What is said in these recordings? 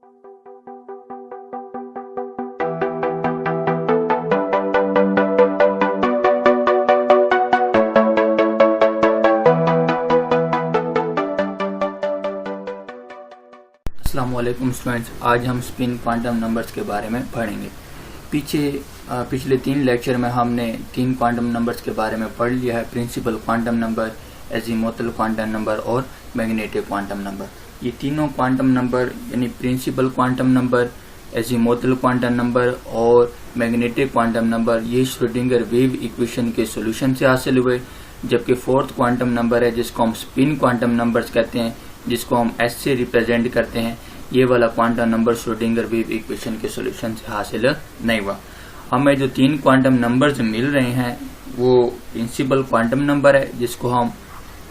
अस्सलामुअलैकुम स्टूडेंट्स, आज हम स्पिन क्वांटम नंबर्स के बारे में पढ़ेंगे। पिछले 3 लेक्चर में हमने 3 क्वांटम नंबर्स के बारे में पढ़ लिया है। Principal quantum number, azimuthal quantum number और मैग्नेटिक क्वांटम नंबर। ये तीनों क्वांटम नंबर यानी principal quantum number, azimuthal quantum number और मैग्नेटिक क्वांटम नंबर ये श्रोडिंगर वेव इक्वेशन के सोल्यूशन से हासिल हुए। जबकि 4th क्वांटम नंबर है जिसको हम स्पिन क्वांटम नंबर्स कहते हैं, जिसको हम एस से रिप्रेजेंट करते हैं, ये वाला quantum number Schrodinger wave equation के सॉल्यूशन से हासिल नहीं हुआ। हमें जो 3 क्वांटम नंबर्स मिल रहे हैं वो प्रिंसिपल क्वांटम नंबर है जिसको हम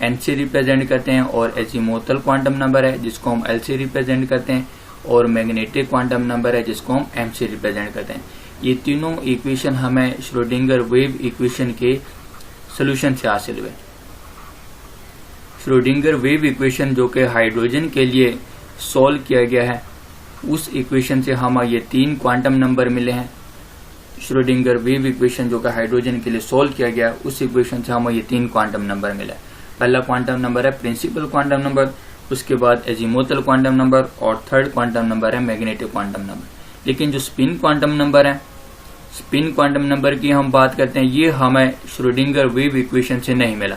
एन से रिप्रेजेंट करते हैं, और एजीमुथल क्वांटम नंबर है जिसको हम एल से रिप्रेजेंट करते हैं, और मैग्नेटिक क्वांटम नंबर है जिसको हम एम से रिप्रेजेंट करते हैं। ये तीनों इक्वेशन हमें श्रोडिंगर वेव इक्वेशन के सोल्यूशन से हासिल हुए। श्रोडिंगर वेव इक्वेशन जो कि हाइड्रोजन के लिए सॉल्व किया गया है, उस इक्वेशन से हमें ये 3 क्वांटम नंबर मिले हैं। श्रोडिंगर वेव इक्वेशन जो कि हाइड्रोजन के लिए सॉल्व किया गया है, उस इक्वेशन से हमें ये 3 क्वांटम नंबर मिला है। पहला क्वांटम नंबर है प्रिंसिपल क्वांटम नंबर, उसके बाद एजीमुथल क्वांटम नंबर, और 3rd क्वांटम नंबर है मैग्नेटिक क्वांटम नंबर। लेकिन जो स्पिन क्वांटम नंबर है, स्पिन क्वांटम नंबर की हम बात करते हैं, ये हमें श्रोडिंगर वेव इक्वेशन से नहीं मिला।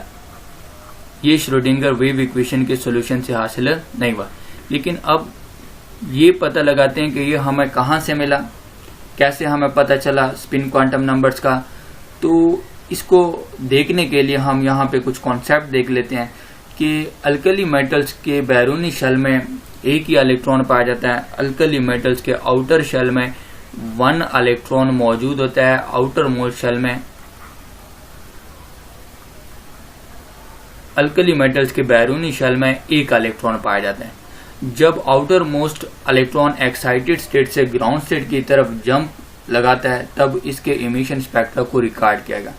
ये श्रोडिंगर वेव इक्वेशन के सॉल्यूशन से हासिल नहीं हुआ। लेकिन अब ये पता लगाते हैं कि ये हमें कहाँ से मिला, कैसे हमें पता चला स्पिन क्वांटम नंबर्स का। तो इसको देखने के लिए हम यहाँ पे कुछ कॉन्सेप्ट देख लेते हैं कि अल्कली मेटल्स के बैरूनी शेल में एक ही इलेक्ट्रॉन पाया जाता है। अल्कली मेटल्स के आउटर शेल में 1 इलेक्ट्रॉन मौजूद होता है। आउटर मोस्ट शेल में अल्कली मेटल्स के बैरूनी शेल में 1 इलेक्ट्रॉन पाया जाता है। जब outer most electron excited state से ग्राउंड स्टेट की तरफ जंप लगाता है, तब इसके इमिशन स्पेक्ट्रा को रिकॉर्ड किया गया,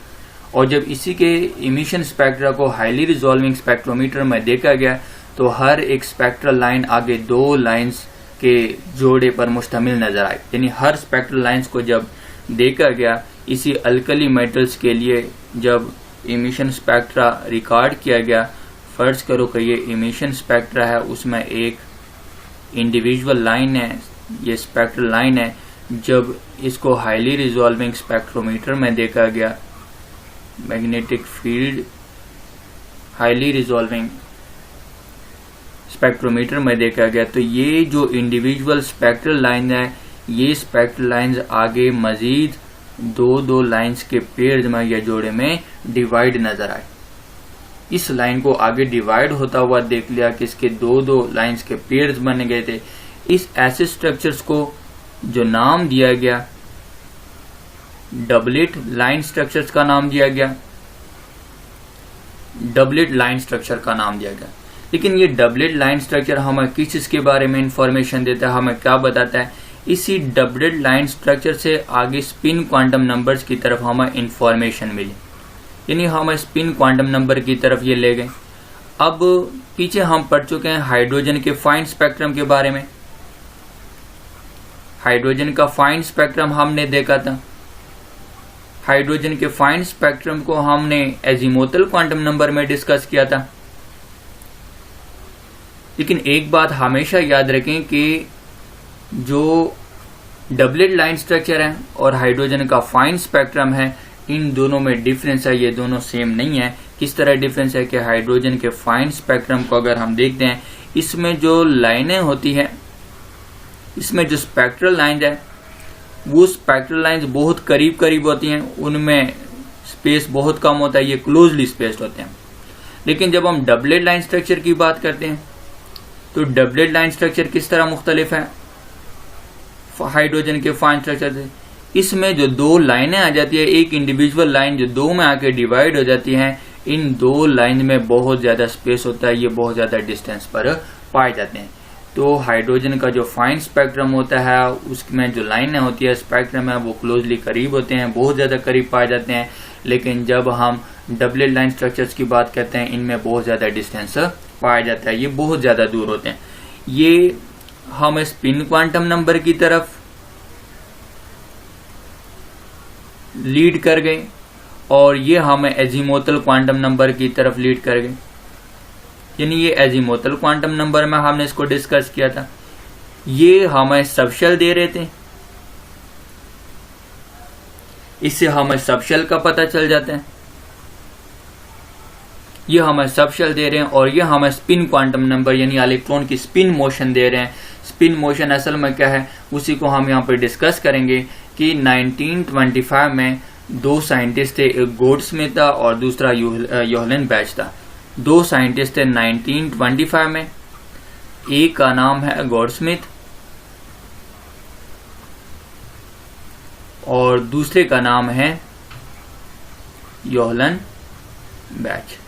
और जब इसी के इमिशन स्पेक्ट्रा को हाईली रिजॉल्विंग स्पेक्ट्रोमीटर में देखा गया तो हर एक स्पेक्ट्रल लाइन आगे 2 लाइंस के जोड़े पर मुश्तमिल नजर आई। यानी हर स्पेक्ट्रल लाइंस को जब देखा गया, इसी अल्कली मेटल्स के लिए जब इमिशन स्पेक्ट्रा रिकॉर्ड किया गया, फर्ज करो कि ये इमिशन स्पेक्ट्रा है, उसमें एक इंडिविजुअल लाइन है, ये स्पेक्ट्रल लाइन है। जब इसको हाईली रिजॉल्विंग स्पेक्ट्रोमीटर में देखा गया, magnetic field highly resolving spectrometer में देखा गया, तो ये जो इंडिविजुअल स्पेक्ट्रल लाइन है, ये स्पेक्ट्रल लाइंस आगे मजीद 2 लाइंस के पेयर में या जोड़े में डिवाइड नजर आए। इस लाइन को आगे डिवाइड होता हुआ देख लिया कि इसके 2 लाइंस के पेयर्स बन गए थे। इस ऐसे स्ट्रक्चर्स को जो नाम दिया गया, डबलेट लाइन स्ट्रक्चर्स का नाम दिया गया, डबलेट लाइन स्ट्रक्चर का नाम दिया गया। लेकिन ये डबलेट लाइन स्ट्रक्चर हमें किस चीज के बारे में इंफॉर्मेशन देता है, हमें क्या बताता है? इसी डबलेट लाइन स्ट्रक्चर से आगे स्पिन क्वांटम नंबर्स की तरफ हमें इंफॉर्मेशन मिली, यानी हम स्पिन क्वांटम नंबर की तरफ ये ले गए। अब पीछे हम पढ़ चुके हैं हाइड्रोजन के फाइन स्पेक्ट्रम के बारे में। हाइड्रोजन का फाइन स्पेक्ट्रम हमने देखा था। हाइड्रोजन के फाइन स्पेक्ट्रम को हमने एजीमुथल क्वांटम नंबर में डिस्कस किया था। लेकिन एक बात हमेशा याद रखें कि जो डबलेट लाइन स्ट्रक्चर है और हाइड्रोजन का फाइन स्पेक्ट्रम है, इन दोनों में डिफरेंस है, ये दोनों सेम नहीं है। किस तरह डिफरेंस है कि हाइड्रोजन के फाइन स्पेक्ट्रम को अगर हम देखते हैं, इसमें जो लाइनें होती है, इसमें जो स्पेक्ट्रल लाइन है, वो स्पेक्ट्रल लाइंस बहुत करीब करीब होती हैं, उनमें स्पेस बहुत कम होता है, ये क्लोजली स्पेस्ड होते हैं। लेकिन जब हम डबलेट लाइन स्ट्रक्चर की बात करते हैं तो डबलेट लाइन स्ट्रक्चर किस तरह मुख्तलिफ है हाइड्रोजन के फाइन स्ट्रक्चर से? इसमें जो 2 लाइनें आ जाती है, एक इंडिविजुअल लाइन जो 2 में आके डिवाइड हो जाती है, इन 2 लाइन में बहुत ज्यादा स्पेस होता है, ये बहुत ज्यादा डिस्टेंस पर पाए जाते हैं। तो हाइड्रोजन का जो फाइन स्पेक्ट्रम होता है, उसमें जो लाइनें होती है, स्पेक्ट्रम है, वो क्लोजली करीब होते हैं, बहुत ज्यादा करीब पाए जाते हैं। लेकिन जब हम डबलेट लाइन स्ट्रक्चर्स की बात करते हैं, इनमें बहुत ज्यादा डिस्टेंस पाया जाता है, ये बहुत ज्यादा दूर होते हैं। ये हम स्पिन क्वांटम नंबर की तरफ लीड कर गए और ये हमें एजीमोथल क्वांटम नंबर की तरफ लीड कर गए। यानी ये एजीमोथल क्वांटम नंबर में हमने इसको डिस्कस किया था। ये हमें सबशेल दे रहे थे, इससे हमें सबशेल का पता चल जाता है। ये हमें सबशेल दे रहे हैं और ये हमें स्पिन क्वांटम नंबर यानी इलेक्ट्रॉन की स्पिन मोशन दे रहे हैं। स्पिन मोशन असल में क्या है उसी को हम यहाँ पर डिस्कस करेंगे कि 1925 में दो साइंटिस्ट थे, एक गोल्डस्मिथ था और दूसरा योहलन बैच था। दो साइंटिस्ट थे 1925 में, एक का नाम है गोल्डस्मिथ और दूसरे का नाम है योहलन बैच।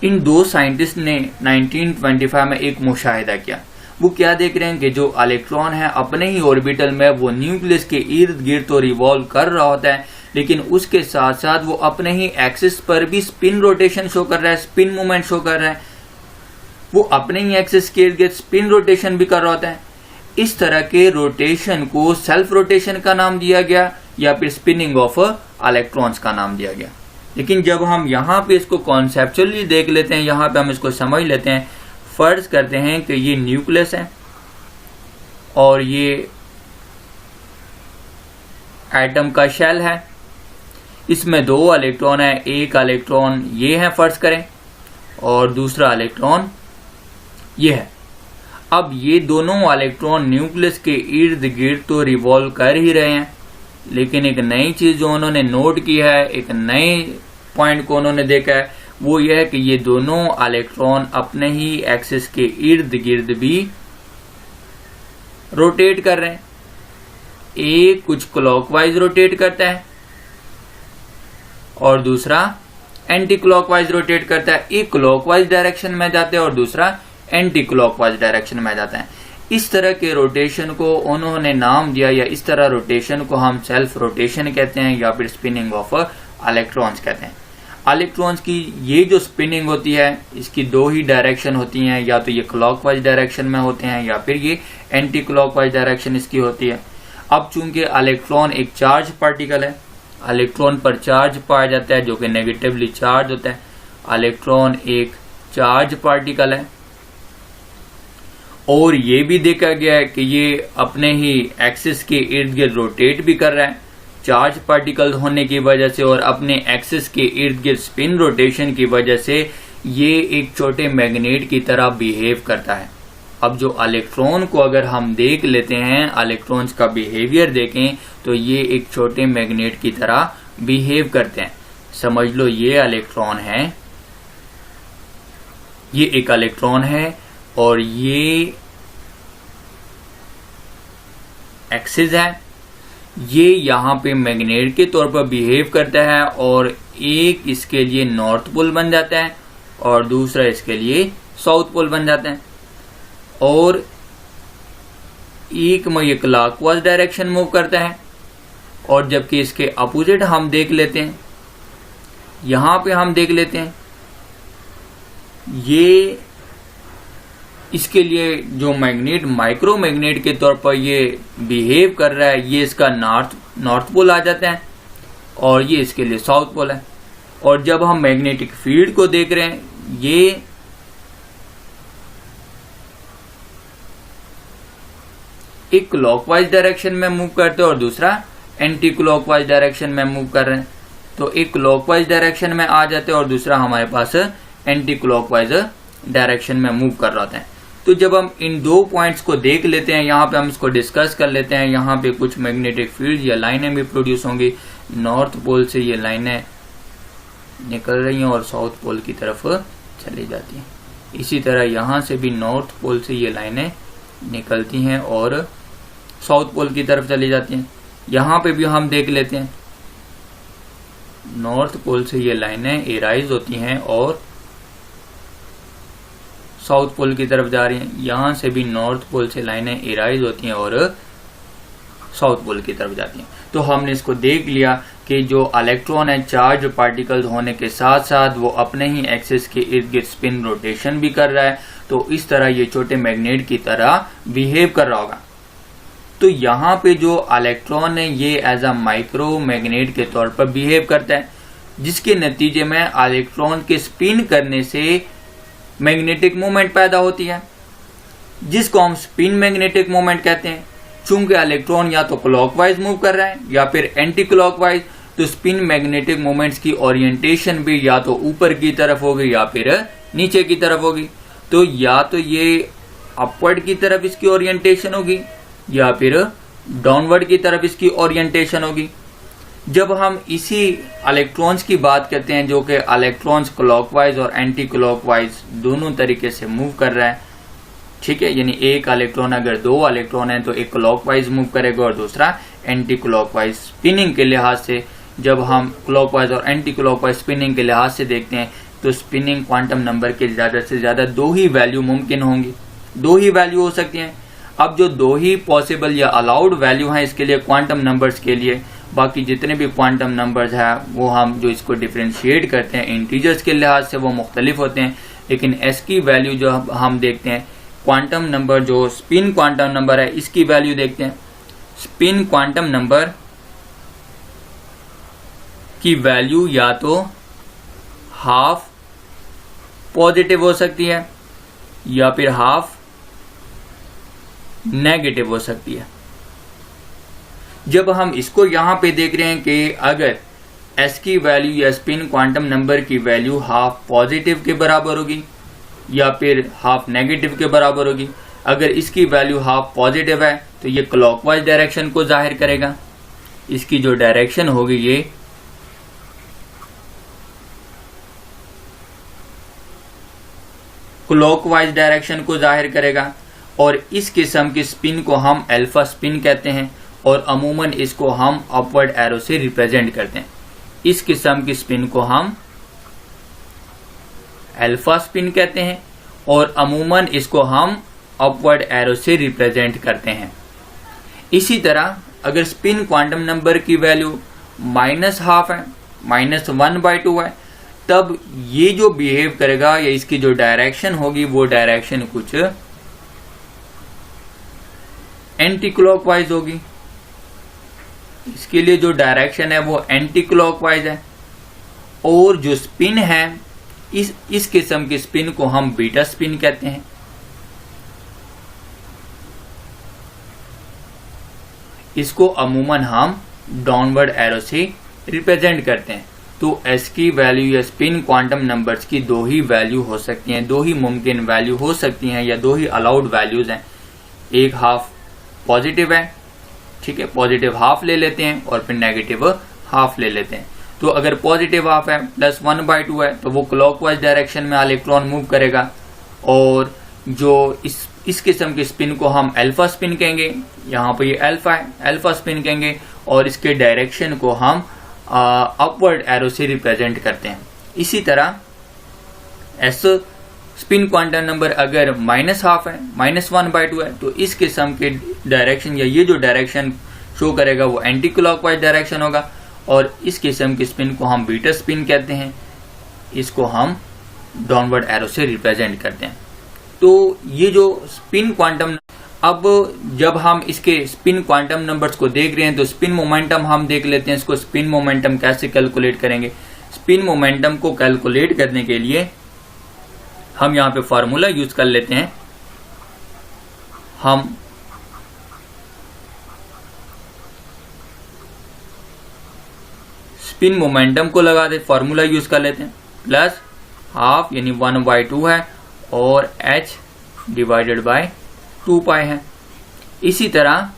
इन दो साइंटिस्ट ने 1925 में एक मुशाहिदा किया। वो क्या देख रहे हैं कि जो इलेक्ट्रॉन है अपने ही ऑर्बिटल में वो न्यूक्लियस के इर्द गिर्द तो रिवॉल्व कर रहा होता है, लेकिन उसके साथ साथ वो अपने ही एक्सिस पर भी स्पिन रोटेशन शो कर रहा है, स्पिन मूवमेंट शो कर रहा है। वो अपने ही एक्सिस के इर्द गिर्द स्पिन रोटेशन भी कर रहा होता है। इस तरह के रोटेशन को सेल्फ रोटेशन का नाम दिया गया या फिर स्पिनिंग ऑफ इलेक्ट्रॉन्स का नाम दिया गया। लेकिन जब हम यहाँ पे इसको कॉन्सेप्चुअली देख लेते हैं, यहाँ पे हम इसको समझ लेते हैं, फर्ज करते हैं कि ये न्यूक्लियस है और ये एटम का शेल है, इसमें दो इलेक्ट्रॉन है, एक इलेक्ट्रॉन ये है फर्ज करें और दूसरा इलेक्ट्रॉन ये है। अब ये दोनों इलेक्ट्रॉन न्यूक्लियस के इर्द गिर्द तो रिवॉल्व कर ही रहे हैं, लेकिन एक नई चीज जो उन्होंने नोट की है, एक नए पॉइंट को उन्होंने देखा है, वो यह है कि ये दोनों इलेक्ट्रॉन अपने ही एक्सिस के इर्द गिर्द भी रोटेट कर रहे हैं। एक कुछ क्लॉकवाइज रोटेट करता है और दूसरा एंटी क्लॉकवाइज रोटेट करता है। एक क्लॉकवाइज डायरेक्शन में जाता है और दूसरा एंटी क्लॉकवाइज डायरेक्शन में जाता है। इस तरह के रोटेशन को उन्होंने नाम दिया, या इस तरह रोटेशन को हम सेल्फ रोटेशन कहते हैं या फिर स्पिनिंग ऑफ इलेक्ट्रॉन्स कहते हैं। इलेक्ट्रॉन्स की ये जो स्पिनिंग होती है इसकी दो ही डायरेक्शन होती हैं, या तो ये क्लॉकवाइज डायरेक्शन में होते हैं या फिर ये एंटी क्लॉकवाइज डायरेक्शन इसकी होती है। अब चूंकि इलेक्ट्रॉन एक चार्ज पार्टिकल है, इलेक्ट्रॉन पर चार्ज पाया जाता है जो कि नेगेटिवली चार्ज होता है। इलेक्ट्रॉन एक चार्ज पार्टिकल है और ये भी देखा गया है कि ये अपने ही एक्सिस के इर्द गिर्द रोटेट भी कर रहा है चार्ज पार्टिकल होने की वजह से, और अपने एक्सिस के इर्द गिर्द स्पिन रोटेशन की वजह से ये एक छोटे मैग्नेट की तरह बिहेव करता है। अब जो इलेक्ट्रॉन को अगर हम देख लेते हैं, इलेक्ट्रॉन्स का बिहेवियर देखें तो ये एक छोटे मैग्नेट की तरह बिहेव करते हैं। समझ लो ये इलेक्ट्रॉन है, ये एक इलेक्ट्रॉन है और ये एक्सिस है, ये यहाँ पे मैग्नेट के तौर पर बिहेव करता है और एक इसके लिए नॉर्थ पोल बन जाता है और दूसरा इसके लिए साउथ पोल बन जाता है। और एक में ये क्लॉकवाइज डायरेक्शन मूव करता है और जबकि इसके अपोजिट हम देख लेते हैं, यहाँ पे हम देख लेते हैं ये इसके लिए जो मैग्नेट माइक्रो मैग्नेट के तौर पर ये बिहेव कर रहा है, ये इसका नॉर्थ पोल आ जाता है और ये इसके लिए साउथ पोल है। और जब हम मैग्नेटिक फील्ड को देख रहे हैं, ये एक क्लॉकवाइज डायरेक्शन में मूव करते हैं और दूसरा एंटी क्लॉकवाइज डायरेक्शन में मूव कर रहे हैं। तो एक क्लॉकवाइज डायरेक्शन में आ जाते हैं और दूसरा हमारे पास एंटी क्लॉकवाइज डायरेक्शन में मूव कर रहे हैं। तो जब हम इन दो पॉइंट्स को देख लेते हैं, यहाँ पे हम इसको डिस्कस कर लेते हैं। यहाँ पे कुछ मैग्नेटिक फील्ड या लाइनें भी प्रोड्यूस होंगी, नॉर्थ पोल से ये लाइनें निकल रही हैं और साउथ पोल की तरफ चली जाती हैं। इसी तरह यहाँ से भी नॉर्थ पोल से ये लाइनें निकलती हैं और साउथ पोल की तरफ चली जाती हैं। यहाँ पे भी हम देख लेते हैं, नॉर्थ पोल से ये लाइनें एराइज होती हैं और साउथ पोल की तरफ जा रही हैं। यहाँ से भी नॉर्थ पोल से लाइनें एराइज होती हैं और साउथ पोल की तरफ जाती हैं। तो हमने इसको देख लिया कि जो इलेक्ट्रॉन है चार्ज पार्टिकल्स होने के साथ साथ वो अपने ही एक्सिस के इर्द गिर्द स्पिन रोटेशन भी कर रहा है। तो इस तरह ये छोटे मैग्नेट की तरह बिहेव कर रहा होगा। तो यहाँ पे जो इलेक्ट्रॉन है ये एज अ माइक्रो मैग्नेट के तौर पर बिहेव करता है, जिसके नतीजे में इलेक्ट्रॉन के स्पिन करने से मैग्नेटिक मोमेंट पैदा होती है, जिसको हम स्पिन मैग्नेटिक मोमेंट कहते हैं। चूंकि इलेक्ट्रॉन या तो क्लॉकवाइज मूव कर रहा है या फिर एंटी क्लॉकवाइज, तो स्पिन मैग्नेटिक मोमेंट्स की ओरिएंटेशन भी या तो ऊपर की तरफ होगी या फिर नीचे की तरफ होगी। तो या तो ये अपवर्ड की तरफ इसकी ओरिएंटेशन होगी या फिर डाउनवर्ड की तरफ इसकी ओरिएंटेशन होगी। जब हम इसी इलेक्ट्रॉन्स की बात करते हैं जो कि इलेक्ट्रॉन्स क्लॉकवाइज और एंटी क्लॉकवाइज दोनों तरीके से मूव कर रहा है, ठीक है, यानी एक इलेक्ट्रॉन, अगर दो इलेक्ट्रॉन है तो एक क्लॉकवाइज मूव करेगा और दूसरा एंटी क्लॉकवाइज। स्पिनिंग के लिहाज से जब हम क्लॉकवाइज और एंटी क्लॉकवाइज स्पिनिंग के लिहाज से देखते हैं तो स्पिनिंग क्वांटम नंबर के ज्यादा से ज्यादा दो ही वैल्यू मुमकिन होंगी, दो ही वैल्यू हो सकती हैं। अब जो दो ही पॉसिबल या अलाउड वैल्यू हैं इसके लिए क्वांटम नंबर्स के लिए, बाकी जितने भी क्वांटम नंबर्स हैं वो हम जो इसको डिफ्रेंशिएट करते हैं इंटीजर्स के लिहाज से वो मुख्तलिफ होते हैं। लेकिन एस की वैल्यू जो हम देखते हैं, क्वांटम नंबर जो स्पिन क्वांटम नंबर है इसकी वैल्यू देखते हैं। स्पिन क्वांटम नंबर की वैल्यू या तो हाफ पॉजिटिव हो सकती है या फिर हाफ नेगेटिव हो सकती है। जब हम इसको यहां पे देख रहे हैं कि अगर एस की वैल्यू या स्पिन क्वांटम नंबर की वैल्यू हाफ पॉजिटिव के बराबर होगी या फिर हाफ नेगेटिव के बराबर होगी, अगर इसकी वैल्यू हाफ पॉजिटिव है तो ये क्लॉकवाइज डायरेक्शन को जाहिर करेगा। इसकी जो डायरेक्शन होगी ये क्लॉकवाइज डायरेक्शन को जाहिर करेगा और इस किस्म की स्पिन को हम अल्फा स्पिन कहते हैं और अमूमन इसको हम अपवर्ड एरो से रिप्रेजेंट करते हैं। इस किस्म की स्पिन को हम अल्फा स्पिन कहते हैं और अमूमन इसको हम अपवर्ड एरो से रिप्रेजेंट करते हैं। इसी तरह अगर स्पिन क्वांटम नंबर की वैल्यू -12 है, -1/2 है, तब ये जो बिहेव करेगा या इसकी जो डायरेक्शन होगी वो डायरेक्शन कुछ एंटी क्लॉकवाइज होगी। इसके लिए जो डायरेक्शन है वो एंटी क्लॉकवाइज है और जो स्पिन है इस किस्म की स्पिन को हम बीटा स्पिन कहते हैं। इसको अमूमन हम डाउनवर्ड एरो से रिप्रेजेंट करते हैं। तो एस की वैल्यू या स्पिन क्वांटम नंबर्स की दो ही वैल्यू हो सकती हैं, दो ही मुमकिन वैल्यू हो सकती हैं या दो ही अलाउड वैल्यूज हैं। एक हाफ पॉजिटिव है, ठीक है, पॉजिटिव हाफ ले लेते हैं और फिर नेगेटिव हाफ ले लेते हैं। तो अगर पॉजिटिव हाफ है +1/2 है तो वो क्लॉकवाइज डायरेक्शन में इलेक्ट्रॉन मूव करेगा और जो इस किस्म की स्पिन को हम अल्फा स्पिन कहेंगे, यहाँ पे ये अल्फा है, अल्फा स्पिन कहेंगे और इसके डायरेक्शन को हम अपवर्ड एरो से रिप्रेजेंट करते हैं। इसी तरह एस स्पिन क्वांटम नंबर अगर -12 है, -1/2 है, तो इस किस्म के डायरेक्शन या ये जो डायरेक्शन शो करेगा वो एंटी क्लॉकवाइज डायरेक्शन होगा और इस किस्म की स्पिन को हम बीटा स्पिन कहते हैं। इसको हम डाउनवर्ड एरो से रिप्रेजेंट करते हैं। तो ये जो स्पिन क्वांटम, अब जब हम इसके स्पिन क्वांटम नंबर्स को देख रहे हैं तो स्पिन मोमेंटम हम देख लेते हैं। इसको स्पिन मोमेंटम कैसे कैलकुलेट करेंगे। स्पिन मोमेंटम को कैलकुलेट करने के लिए हम यहाँ पे फार्मूला यूज कर लेते हैं। हम स्पिन मोमेंटम को लगा दे, फार्मूला यूज कर लेते हैं, प्लस हाफ यानी 1/2 है और h डिवाइडेड बाय 2π है। इसी तरह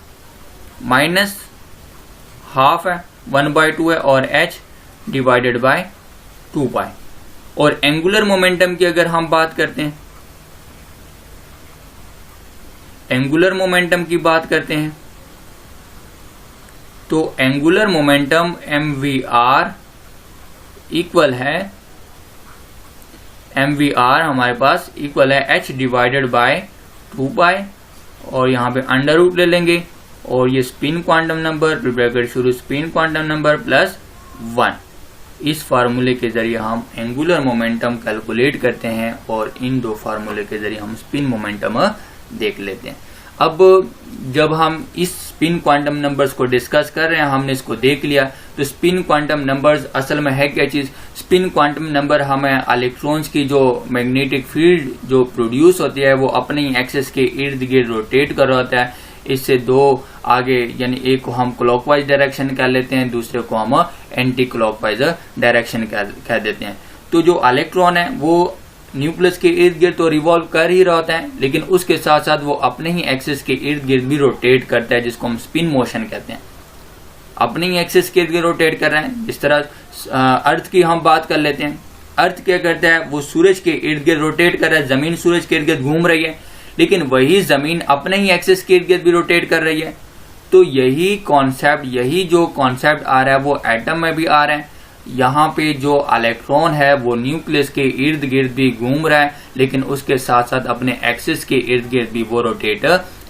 -12 है, 1/2 है और h डिवाइडेड बाय 2π। और एंगुलर मोमेंटम की अगर हम बात करते हैं, एंगुलर मोमेंटम की बात करते हैं तो एंगुलर मोमेंटम mvr इक्वल है, mvr हमारे पास इक्वल है h डिवाइडेड बाय 2π और यहाँ पे अंडर रूट ले लेंगे और ये स्पिन क्वांटम नंबर ब्रैकेट शुरू स्पिन क्वांटम नंबर +1 इस फार्मूले के जरिए हम एंगुलर मोमेंटम कैलकुलेट करते हैं और इन दो फार्मूले के जरिए हम स्पिन मोमेंटम देख लेते हैं। अब जब हम इस स्पिन क्वांटम नंबर्स को डिस्कस कर रहे हैं, हमने इसको देख लिया, तो स्पिन क्वांटम नंबर्स असल में है क्या चीज? स्पिन क्वांटम नंबर हमें इलेक्ट्रॉन्स की जो मैग्नेटिक फील्ड जो प्रोड्यूस होती है वो अपने ही एक्सिस के इर्द गिर्द रोटेट कर रहा होता है। इससे दो आगे, यानी एक को हम क्लॉकवाइज डायरेक्शन कह लेते हैं, दूसरे को हम एंटी क्लॉकवाइज डायरेक्शन कह देते हैं। तो जो इलेक्ट्रॉन है वो न्यूक्लियस के इर्द गिर्द तो रिवॉल्व कर ही रहा होता है, लेकिन उसके साथ साथ वो अपने ही एक्सिस के इर्द गिर्द भी रोटेट करता है, जिसको हम स्पिन मोशन कहते हैं। अपने ही एक्सिस के इर्द गिर्द रोटेट कर रहे हैं। जिस तरह अर्थ की हम बात कर लेते हैं, अर्थ क्या करता है? वो सूरज के इर्द गिर्द रोटेट कर रहा है, जमीन सूरज के इर्द गिर्द घूम रही है, लेकिन वही जमीन अपने ही एक्सिस के इर्द गिर्द भी रोटेट कर रही है। तो यही जो कॉन्सेप्ट आ रहा है वो एटम में भी आ रहा है। यहाँ पे जो इलेक्ट्रॉन है वो न्यूक्लियस के इर्द गिर्द भी घूम रहा है, लेकिन उसके साथ साथ अपने एक्सिस के इर्द गिर्द भी वो रोटेट,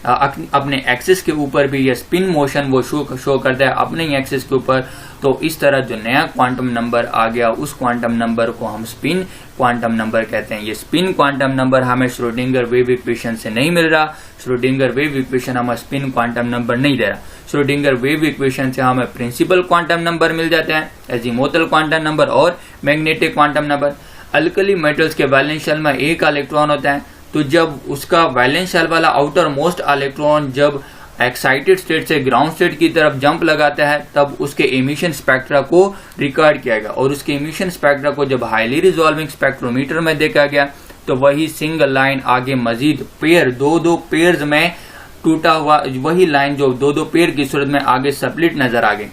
अपने एक्सिस के ऊपर भी ये स्पिन मोशन वो शो करता है अपने ही एक्सिस के ऊपर। तो इस तरह जो नया क्वांटम नंबर आ गया, उस क्वांटम नंबर को हम स्पिन क्वांटम नंबर कहते हैं। ये स्पिन क्वांटम नंबर हमें श्रोडिंगर वेव इक्वेशन से नहीं मिल रहा। श्रोडिंगर वेव इक्वेशन हमें स्पिन क्वांटम नंबर नहीं दे रहा। श्रोडिंगर वेव इक्वेशन से हमें प्रिंसिपल क्वांटम नंबर मिल जाते हैं, एजीमुथल क्वांटम नंबर और magnetic quantum number. Alkali metals के वैलेंस शेल में एक इलेक्ट्रॉन होता है, तो जब उसका वैलेंस शेल वाला आउटर मोस्ट इलेक्ट्रॉन जब एक्साइटेड स्टेट से ग्राउंड स्टेट की तरफ जंप लगाता है, तब उसके एमिशन स्पेक्ट्रा को रिकॉर्ड किया गया, और उसके एमिशन स्पेक्ट्रा को जब हाईली रिजॉल्विंग स्पेक्ट्रोमीटर में देखा गया, तो वही सिंगल लाइन आगे मजीद पेयर, दो पेयर्स में टूटा हुआ वही लाइन जो दो पेयर की सूरत में आगे स्प्लिट नजर आ गई।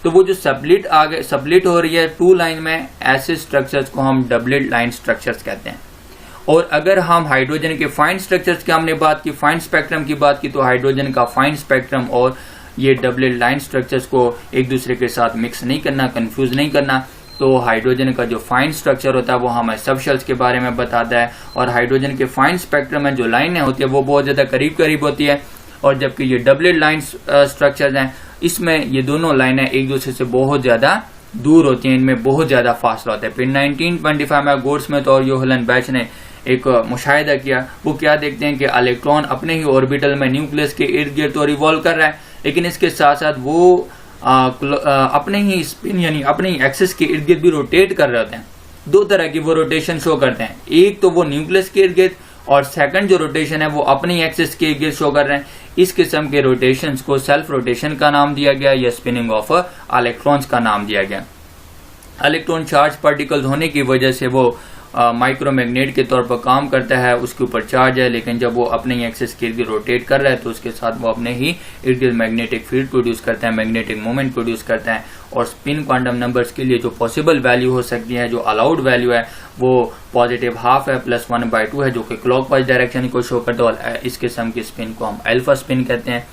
तो वो जो स्प्लिट हो रही है टू लाइन में, ऐसे स्ट्रक्चर्स को हम डबलेट लाइन स्ट्रक्चर्स कहते हैं। और अगर हम हाइड्रोजन के फाइन स्ट्रक्चर्स की हमने बात की, फाइन स्पेक्ट्रम की बात की, तो हाइड्रोजन का फाइन स्पेक्ट्रम और ये डबलेट लाइन स्ट्रक्चर्स को एक दूसरे के साथ मिक्स नहीं करना, कंफ्यूज नहीं करना। तो हाइड्रोजन का जो फाइन स्ट्रक्चर होता है वो हमें सबशेल्स के बारे में बताता है, और हाइड्रोजन के फाइन स्पेक्ट्रम में जो लाइनें होती है वो बहुत ज्यादा करीब होती है, और जबकि ये डबलेट लाइन स्ट्रक्चर्स हैं इसमें ये दोनों लाइनें एक दूसरे से बहुत ज्यादा दूर होती हैं, इनमें बहुत ज्यादा फासला होता है। फिर 1925 में गोल्डस्मिथ और योहलन बैच ने एक मुशाहिदा किया। वो क्या देखते हैं कि इलेक्ट्रॉन अपने ही ऑर्बिटल में न्यूक्लियस के इर्द गिर्द तो रिवॉल्व कर रहा है, लेकिन इसके साथ साथ वो अपने ही स्पिन यानी अपने ही एक्सिस के इर्द गिर्द भी रोटेट कर रहे होते हैं। दो तरह की वो रोटेशन शो करते हैं, एक तो वो न्यूक्लियस के इर्द गिर्द, और सेकंड जो रोटेशन है वो अपनी एक्सिस के इर्द गिर्द शो कर रहे हैं। इस किस्म के रोटेशंस को सेल्फ रोटेशन का नाम दिया गया या स्पिनिंग ऑफ इलेक्ट्रॉन्स का नाम दिया गया। इलेक्ट्रॉन चार्ज पार्टिकल्स होने की वजह से वो माइक्रोमैग्नेट के तौर पर काम करता है, उसके ऊपर चार्ज है, लेकिन जब वो अपने ही एक्सिस के इर्द गिर्द रोटेट कर रहा है तो उसके साथ वो अपने ही इर्द गिर्द मैग्नेटिक फील्ड प्रोड्यूस करता है, मैग्नेटिक मोमेंट प्रोड्यूस करता है। और स्पिन क्वांटम नंबर्स के लिए जो पॉसिबल वैल्यू हो सकती है, जो अलाउड वैल्यू है, वो +½ है, +1/2 है, जो कि क्लॉकवाइज डायरेक्शन को शो करता है। और इस किस्म की स्पिन को हम अल्फा स्पिन कहते हैं।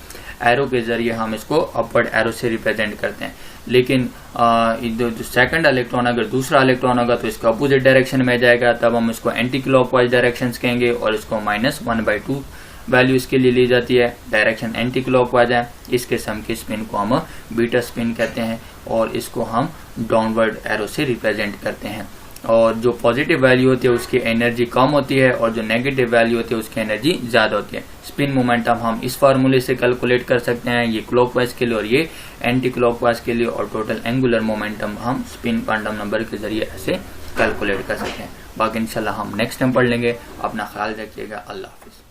एरो के जरिए हम इसको अपवर्ड एरो से रिप्रेजेंट करते हैं। लेकिन जो सेकंड इलेक्ट्रॉन अगर दूसरा इलेक्ट्रॉन होगा तो इसका अपोजिट डायरेक्शन में जाएगा, तब हम इसको एंटी क्लॉकवाइज डायरेक्शन कहेंगे, और इसको -1/2 वैल्यू इसके लिए ली जाती है, डायरेक्शन एंटी क्लॉकवाइज है। इस किस्म की स्पिन को हम बीटा स्पिन कहते हैं, और इसको हम डाउनवर्ड एरो से रिप्रेजेंट करते हैं। और जो पॉजिटिव वैल्यू होती है उसकी एनर्जी कम होती है, और जो नेगेटिव वैल्यू होती है उसकी एनर्जी ज्यादा होती है। स्पिन मोमेंटम हम इस फार्मूले से कैलकुलेट कर सकते हैं, ये क्लॉकवाइज के लिए और ये एंटी क्लॉकवाइज के लिए, और टोटल एंगुलर मोमेंटम हम स्पिन क्वांटम नंबर के जरिए ऐसे कैलकुलेट कर सकते हैं। बाकी इंशाल्लाह हम नेक्स्ट टाइम पढ़ लेंगे। अपना ख्याल रखिएगा। अल्लाह हाफिज।